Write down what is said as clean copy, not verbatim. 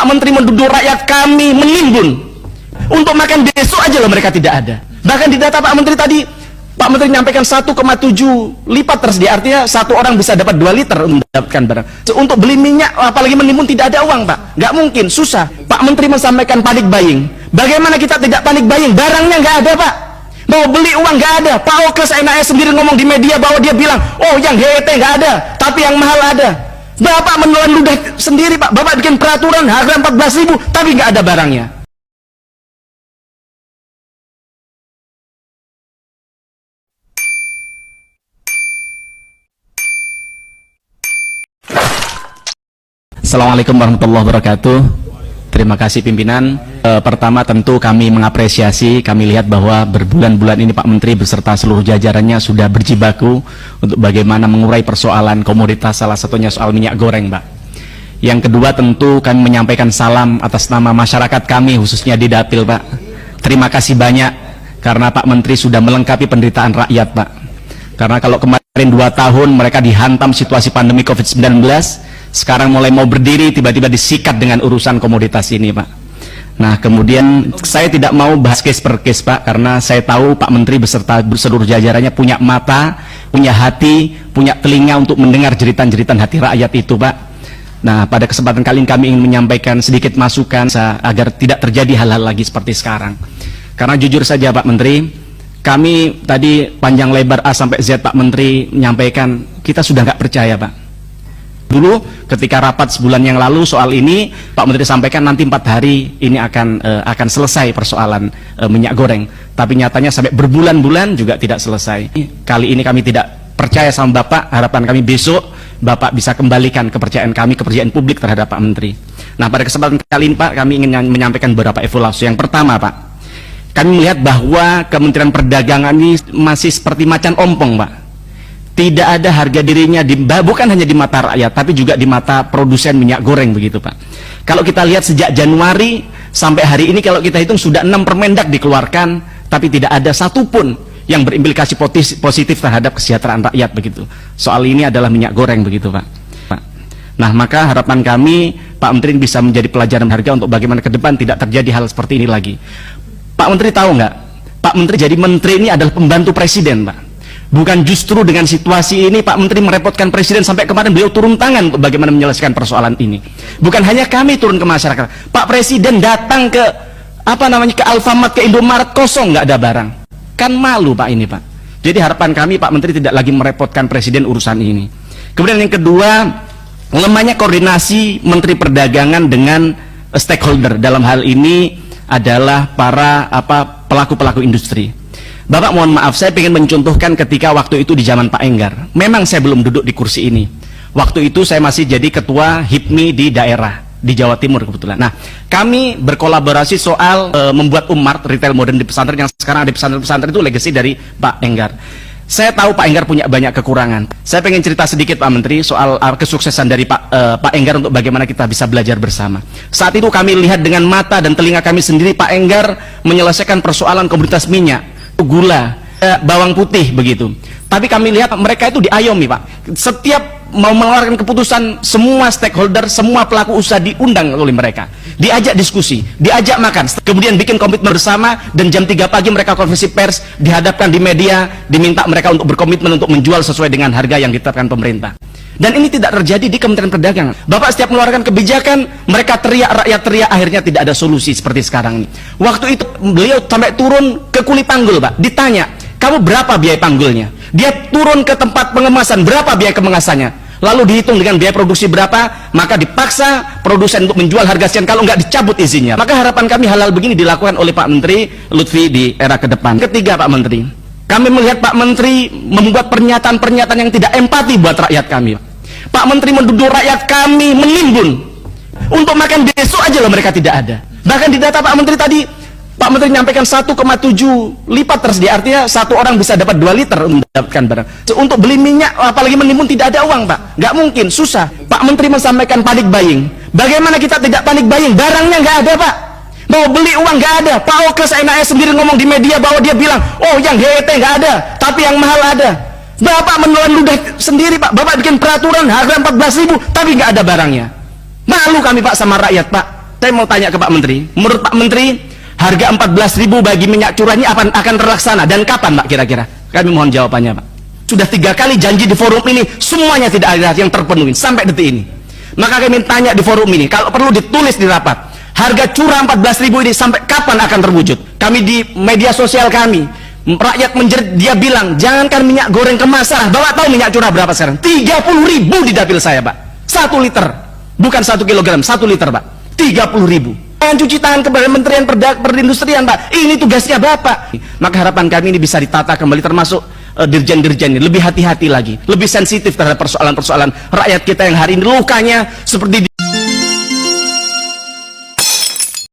Menteri menduduk rakyat kami menimbun. Untuk makan besok aja loh mereka tidak ada. Bahkan di data Pak Menteri tadi, Pak Menteri menyampaikan 1,7 lipat tersedia, artinya satu orang bisa dapat 2 liter untuk mendapatkan barang. Untuk beli minyak, apalagi menimbun, tidak ada uang Pak, nggak mungkin, susah. Pak Menteri menyampaikan panik buying. Bagaimana kita tidak panik buying? Barangnya nggak ada Pak. Mau beli uang nggak ada. Pak Oke seenaknya sendiri ngomong di media bahwa dia bilang, oh yang HET nggak ada, tapi yang mahal ada. Bapak menelan ludah sendiri Pak. Bapak bikin peraturan harga 14.000, tapi nggak ada barangnya. Assalamualaikum warahmatullahi wabarakatuh. Terima kasih pimpinan. Pertama tentu kami mengapresiasi, kami lihat bahwa berbulan-bulan ini Pak Menteri beserta seluruh jajarannya sudah berjibaku untuk bagaimana mengurai persoalan komoditas, salah satunya soal minyak goreng Pak. Yang kedua tentu kami menyampaikan salam atas nama masyarakat kami khususnya di Dapil Pak. Terima kasih banyak karena Pak Menteri sudah melengkapi penderitaan rakyat Pak. Karena kalau kemarin 2 tahun mereka dihantam situasi pandemi COVID-19, sekarang mulai mau berdiri tiba-tiba disikat dengan urusan komoditas ini Pak. Nah kemudian saya tidak mau bahas case per case Pak, karena saya tahu Pak Menteri beserta seluruh jajarannya punya mata, punya hati, punya telinga untuk mendengar jeritan-jeritan hati rakyat itu Pak. Nah pada kesempatan kali ini kami ingin menyampaikan sedikit masukan agar tidak terjadi hal-hal lagi seperti sekarang. Karena jujur saja Pak Menteri, kami tadi panjang lebar A sampai Z Pak Menteri menyampaikan kita sudah nggak percaya Pak. Dulu ketika rapat sebulan yang lalu soal ini Pak Menteri sampaikan nanti 4 hari ini akan selesai persoalan minyak goreng, tapi nyatanya sampai berbulan-bulan juga tidak selesai. Kali ini kami tidak percaya sama Bapak. Harapan kami besok Bapak bisa kembalikan kepercayaan kami, kepercayaan publik terhadap Pak Menteri. Nah pada kesempatan kali ini Pak, kami ingin menyampaikan beberapa evaluasi. Yang pertama Pak, kami melihat bahwa Kementerian Perdagangan ini masih seperti macan ompong Pak. Tidak ada harga dirinya, bukan hanya di mata rakyat, tapi juga di mata produsen minyak goreng begitu Pak. Kalau kita lihat sejak Januari sampai hari ini, kalau kita hitung sudah 6 permendak dikeluarkan, tapi tidak ada satupun yang berimplikasi positif terhadap kesejahteraan rakyat begitu. Soal ini adalah minyak goreng begitu Pak. Nah maka harapan kami Pak Menteri bisa menjadi pelajaran harga untuk bagaimana ke depan tidak terjadi hal seperti ini lagi. Pak Menteri tahu nggak? Pak Menteri jadi menteri ini adalah pembantu presiden Pak. Bukan justru dengan situasi ini Pak Menteri merepotkan presiden sampai kemarin beliau turun tangan untuk bagaimana menyelesaikan persoalan ini. Bukan hanya kami turun ke masyarakat, Pak Presiden datang ke ke Alfamart, ke Indomaret, kosong, nggak ada barang. Kan malu Pak ini Pak. Jadi harapan kami Pak Menteri tidak lagi merepotkan presiden urusan ini. Kemudian yang kedua, lemahnya koordinasi Menteri Perdagangan dengan stakeholder, dalam hal ini adalah para pelaku-pelaku industri. Bapak mohon maaf, saya ingin mencontohkan ketika waktu itu di zaman Pak Enggar. Memang saya belum duduk di kursi ini. Waktu itu saya masih jadi ketua HIPMI di daerah, di Jawa Timur kebetulan. Nah, kami berkolaborasi soal membuat Ummart, retail modern di pesantren, yang sekarang ada pesantren-pesantren itu legacy dari Pak Enggar. Saya tahu Pak Enggar punya banyak kekurangan. Saya pengen cerita sedikit Pak Menteri soal kesuksesan dari Pak Enggar untuk bagaimana kita bisa belajar bersama. Saat itu kami lihat dengan mata dan telinga kami sendiri Pak Enggar menyelesaikan persoalan komoditas minyak, gula, bawang putih begitu. Tapi kami lihat mereka itu diayomi Pak. Setiap mau mengeluarkan keputusan, semua stakeholder, semua pelaku usaha diundang oleh mereka, diajak diskusi, diajak makan, kemudian bikin komitmen bersama, dan jam 3 pagi mereka konferensi pers, dihadapkan di media, diminta mereka untuk berkomitmen untuk menjual sesuai dengan harga yang ditetapkan pemerintah. Dan ini tidak terjadi di Kementerian Perdagangan. Bapak setiap mengeluarkan kebijakan, mereka teriak, rakyat teriak, akhirnya tidak ada solusi seperti sekarang ini. Waktu itu beliau sampai turun ke kuli panggul Pak, ditanya, kamu berapa biaya panggulnya? Dia turun ke tempat pengemasan, berapa biaya kemasannya? Lalu dihitung dengan biaya produksi berapa, maka dipaksa produsen untuk menjual harga sekian, kalau nggak dicabut izinnya. Maka harapan kami hal-hal begini dilakukan oleh Pak Menteri Lutfi di era ke depan. Ketiga Pak Menteri, kami melihat Pak Menteri membuat pernyataan-pernyataan yang tidak empati buat rakyat kami. Pak Menteri menduduk rakyat kami menimbun. Untuk makan besok aja loh mereka tidak ada. Bahkan di data Pak Menteri tadi, Pak Menteri menyampaikan 1,7 lipat tersedia, artinya satu orang bisa dapat 2 liter untuk mendapatkan barang. Untuk beli minyak, apalagi menimbun, tidak ada uang Pak, nggak mungkin, susah. Pak Menteri menyampaikan panik buying. Bagaimana kita tidak panik buying? Barangnya nggak ada Pak. Mau beli uang nggak ada. Pak Oke seenaknya sendiri ngomong di media bahwa dia bilang, oh yang HET nggak ada, tapi yang mahal ada. Bapak menelan ludah sendiri Pak. Bapak bikin peraturan harga 14.000, tapi nggak ada barangnya. Malu kami Pak sama rakyat Pak. Saya mau tanya ke Pak Menteri, menurut Pak Menteri, harga 14.000 bagi minyak curah ini akan terlaksana dan kapan Pak kira-kira? Kami mohon jawabannya Pak. Sudah 3 kali janji di forum ini, semuanya tidak ada yang terpenuhi sampai detik ini. Maka kami tanya di forum ini, kalau perlu ditulis di rapat, harga curah 14.000 ini sampai kapan akan terwujud? Kami di media sosial kami, rakyat menjerit, dia bilang, jangankan minyak goreng kemasan, Bapak tahu minyak curah berapa sekarang? 30.000 di dapil saya Pak, 1 liter, bukan 1 kilogram, 1 liter Pak, 30.000. Jangan cuci tangan kepada Kementerian Perindustrian Pak, ini tugasnya Bapak. Maka harapan kami ini bisa ditata kembali, termasuk dirjen-dirjen ini lebih hati-hati lagi, lebih sensitif terhadap persoalan-persoalan rakyat kita yang hari ini lukanya seperti